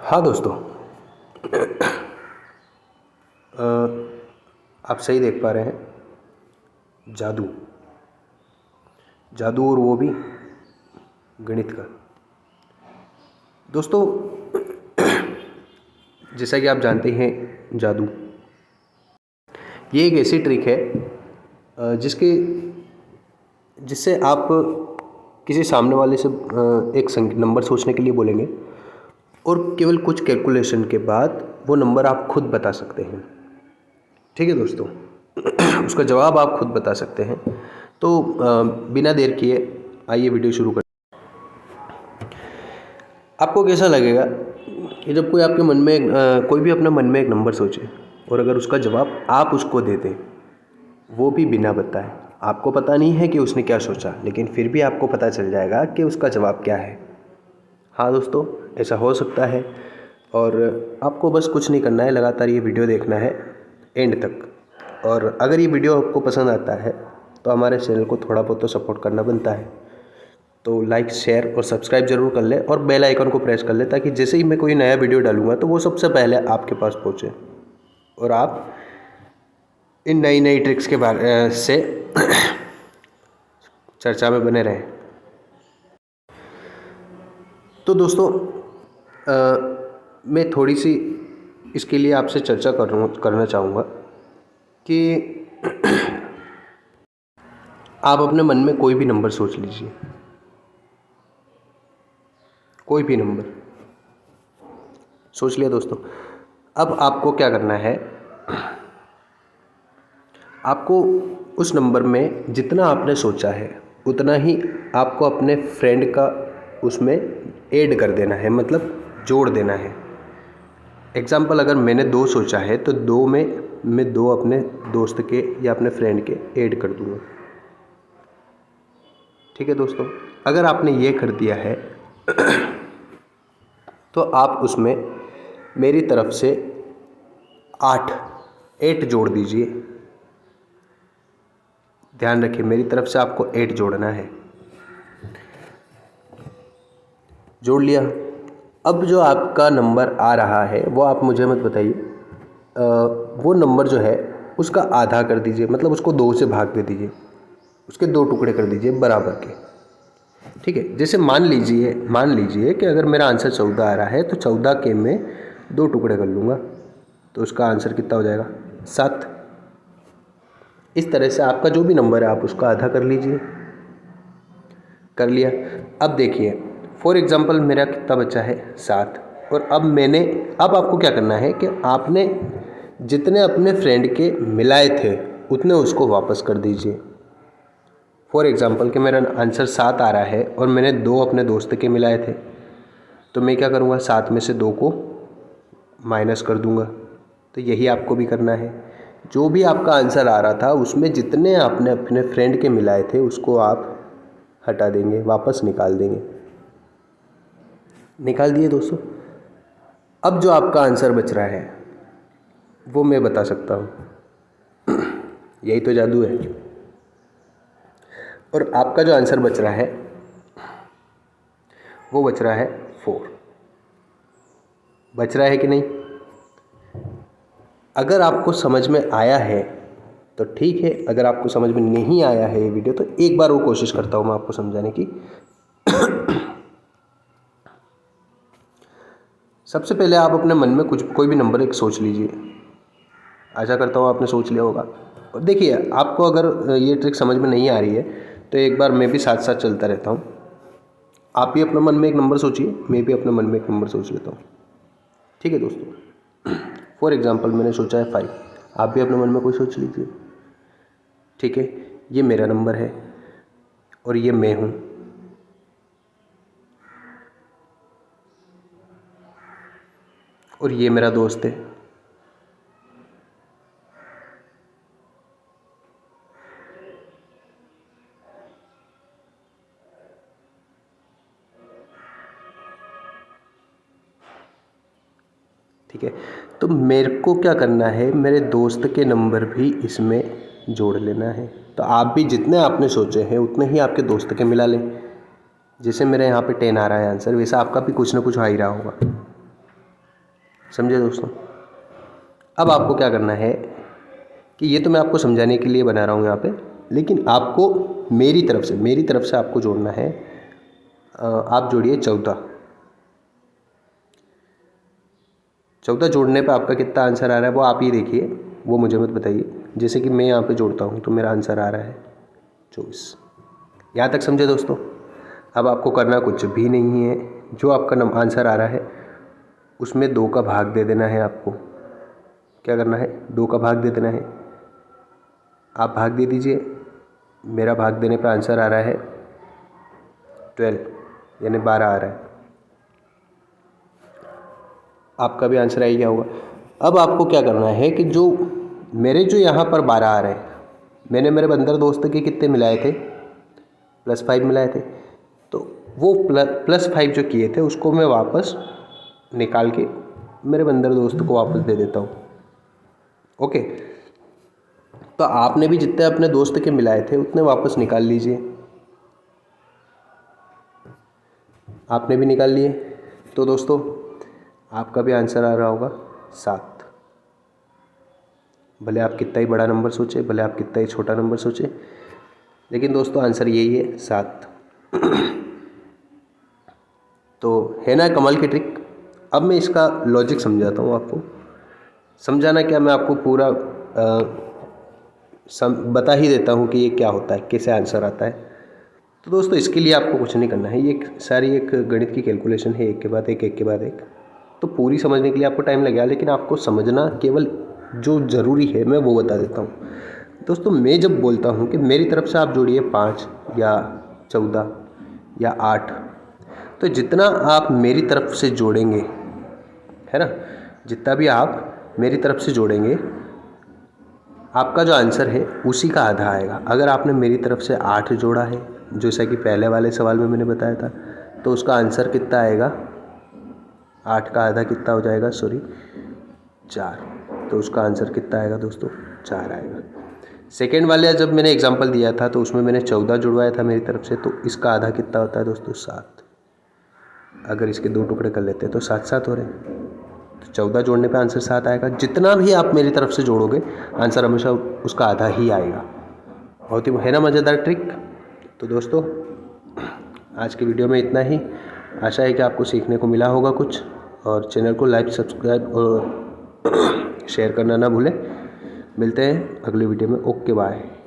हाँ दोस्तों, आप सही देख पा रहे हैं। जादू जादू और वो भी गणित का। दोस्तों, जैसा कि आप जानते हैं, जादू ये एक ऐसी ट्रिक है जिससे आप किसी सामने वाले से एक नंबर सोचने के लिए बोलेंगे और केवल कुछ कैलकुलेशन के बाद वो नंबर आप खुद बता सकते हैं। ठीक है दोस्तों, उसका जवाब आप खुद बता सकते हैं। तो बिना देर किए आइए वीडियो शुरू कर। आपको कैसा लगेगा कि जब कोई आपके मन में कोई भी अपने मन में एक नंबर सोचे और अगर उसका जवाब आप उसको दे दें, वो भी बिना बताए। आपको पता नहीं है कि उसने क्या सोचा, लेकिन फिर भी आपको पता चल जाएगा कि उसका जवाब क्या है। हाँ दोस्तों, ऐसा हो सकता है और आपको बस कुछ नहीं करना है, लगातार ये वीडियो देखना है एंड तक। और अगर ये वीडियो आपको पसंद आता है तो हमारे चैनल को थोड़ा बहुत तो सपोर्ट करना बनता है। तो लाइक, शेयर और सब्सक्राइब जरूर कर ले और बेल आइकन को प्रेस कर ले, ताकि जैसे ही मैं कोई नया वीडियो डालूंगा तो वो सबसे पहले आपके पास पहुँचे और आप इन नई नई ट्रिक्स के बारे से चर्चा में बने रहें। तो दोस्तों, मैं थोड़ी सी इसके लिए आपसे चर्चा करना चाहूँगा कि आप अपने मन में कोई भी नंबर सोच लीजिए, कोई भी नंबर सोच लिया दोस्तों। अब आपको क्या करना है, आपको उस नंबर में जितना आपने सोचा है उतना ही आपको अपने फ्रेंड का उसमें ऐड कर देना है, मतलब जोड़ देना है। एग्ज़ाम्पल, अगर मैंने 2 सोचा है तो 2 में मैं 2 अपने दोस्त के या अपने फ्रेंड के ऐड कर दूँगा। ठीक है दोस्तों, अगर आपने ये कर दिया है तो आप उसमें मेरी तरफ से 8 जोड़ दीजिए। ध्यान रखिए, मेरी तरफ से आपको 8 जोड़ना है। जोड़ लिया। अब जो आपका नंबर आ रहा है वो आप मुझे मत बताइए, वो नंबर जो है उसका आधा कर दीजिए, मतलब उसको 2 से भाग दे दीजिए, उसके 2 टुकड़े कर दीजिए बराबर के। ठीक है, जैसे मान लीजिए कि अगर मेरा आंसर 14 आ रहा है तो 14 के मैं 2 टुकड़े कर लूँगा, तो उसका आंसर कितना हो जाएगा? 7। इस तरह से आपका जो भी नंबर है आप उसका आधा कर लीजिए। कर लिया। अब देखिए, फॉर एग्ज़ाम्पल मेरा कितना बचा है? 7। और अब आपको क्या करना है कि आपने जितने अपने फ्रेंड के मिलाए थे उतने उसको वापस कर दीजिए। फॉर एग्ज़ाम्पल कि मेरा आंसर 7 आ रहा है और मैंने 2 अपने दोस्त के मिलाए थे, तो मैं क्या करूँगा? 7 में से 2 को माइनस कर दूँगा। तो यही आपको भी करना है। जो भी आपका आंसर आ रहा था उसमें जितने आपने अपने फ्रेंड के मिलाए थे उसको आप हटा देंगे, वापस निकाल देंगे। निकाल दिए दोस्तों। अब जो आपका आंसर बच रहा है वो मैं बता सकता हूँ। यही तो जादू है। और आपका जो आंसर बच रहा है वो बच रहा है 4। बच रहा है कि नहीं? अगर आपको समझ में आया है तो ठीक है, अगर आपको समझ में नहीं आया है ये वीडियो तो एक बार वो कोशिश करता हूँ मैं आपको समझाने की। सबसे पहले आप अपने मन में कोई भी नंबर एक सोच लीजिए। आशा करता हूँ आपने सोच लिया होगा। और देखिए, आपको अगर ये ट्रिक समझ में नहीं आ रही है तो एक बार मैं भी साथ साथ चलता रहता हूँ। आप भी अपने मन में एक नंबर सोचिए, मैं भी अपने मन में एक नंबर सोच लेता हूँ। ठीक है दोस्तों, फॉर एग्ज़ाम्पल मैंने सोचा है 5। आप भी अपने मन में कोई सोच लीजिए। ठीक है, ये मेरा नंबर है और ये मैं हूँ। और ये मेरा दोस्त है। ठीक है, तो मेरे को क्या करना है, मेरे दोस्त के नंबर भी इसमें जोड़ लेना है। तो आप भी जितने आपने सोचे हैं उतने ही आपके दोस्त के मिला लें। जैसे मेरे यहाँ पे 10 आ रहा है आंसर, वैसा आपका भी कुछ ना कुछ आ ही रहा होगा। समझे दोस्तों। अब आपको क्या करना है कि ये तो मैं आपको समझाने के लिए बना रहा हूँ यहाँ पे, लेकिन आपको मेरी तरफ से आपको जोड़ना है। आप जोड़िए 14 जोड़ने पे आपका कितना आंसर आ रहा है वो आप ही देखिए, वो मुझे मत बताइए। जैसे कि मैं यहाँ पे जोड़ता हूँ तो मेरा आंसर आ रहा है 24। यहाँ तक समझे दोस्तों। अब आपको करना कुछ भी नहीं है, जो आपका आंसर आ रहा है उसमें 2 का भाग दे देना है। आपको क्या करना है, 2 का भाग दे देना है। आप भाग दे दीजिए, मेरा भाग देने पे आंसर आ रहा है 12, यानी 12 आ रहा है। आपका भी आंसर आ ही गया होगा। अब आपको क्या करना है कि जो यहाँ पर 12 आ रहे हैं, मैंने मेरे बंदर दोस्त के कितने मिलाए थे, +5 मिलाए थे। तो वो +5 जो किए थे उसको मैं वापस निकाल के मेरे बंदर दोस्त को वापस दे देता हूँ। ओके, तो आपने भी जितने अपने दोस्त के मिलाए थे उतने वापस निकाल लीजिए। आपने भी निकाल लिए, तो दोस्तों आपका भी आंसर आ रहा होगा 7। भले आप कितना ही बड़ा नंबर सोचे, भले आप कितना ही छोटा नंबर सोचे, लेकिन दोस्तों आंसर यही है 7। तो है ना कमाल की ट्रिक। अब मैं इसका लॉजिक समझाता हूँ आपको। समझाना क्या, मैं आपको पूरा बता ही देता हूँ कि ये क्या होता है, कैसे आंसर आता है। तो दोस्तों इसके लिए आपको कुछ नहीं करना है, ये सारी एक गणित की कैलकुलेशन है, एक के बाद एक। तो पूरी समझने के लिए आपको टाइम लगेगा, लेकिन आपको समझना केवल जो ज़रूरी है मैं वो बता देता हूँ। दोस्तों मैं जब बोलता हूँ कि मेरी तरफ से आप जोड़िए 5 या 14 या 8, तो जितना आप मेरी तरफ से जोड़ेंगे, है ना, जितना भी आप मेरी तरफ से जोड़ेंगे, आपका जो आंसर है उसी का आधा आएगा। अगर आपने मेरी तरफ से 8 जोड़ा है, जैसा कि पहले वाले सवाल में मैंने बताया था, तो उसका आंसर कितना आएगा, 8 का आधा कितना हो जाएगा, 4। तो उसका आंसर कितना आएगा दोस्तों, 4 आएगा। सेकेंड वाले जब मैंने एग्जांपल दिया था तो उसमें मैंने 14 जुड़वाया था मेरी तरफ से, तो इसका आधा कितना होता है दोस्तों, 7। अगर इसके 2 टुकड़े कर लेते हैं तो 7 हो रहे हैं। तो 14 जोड़ने पे आंसर 7 आएगा। जितना भी आप मेरी तरफ से जोड़ोगे आंसर हमेशा उसका आधा ही आएगा। बहुत ही है ना मज़ेदार ट्रिक। तो दोस्तों आज की वीडियो में इतना ही। आशा है कि आपको सीखने को मिला होगा कुछ, और चैनल को लाइक, सब्सक्राइब और शेयर करना ना भूलें। मिलते हैं अगली वीडियो में। Okay bye.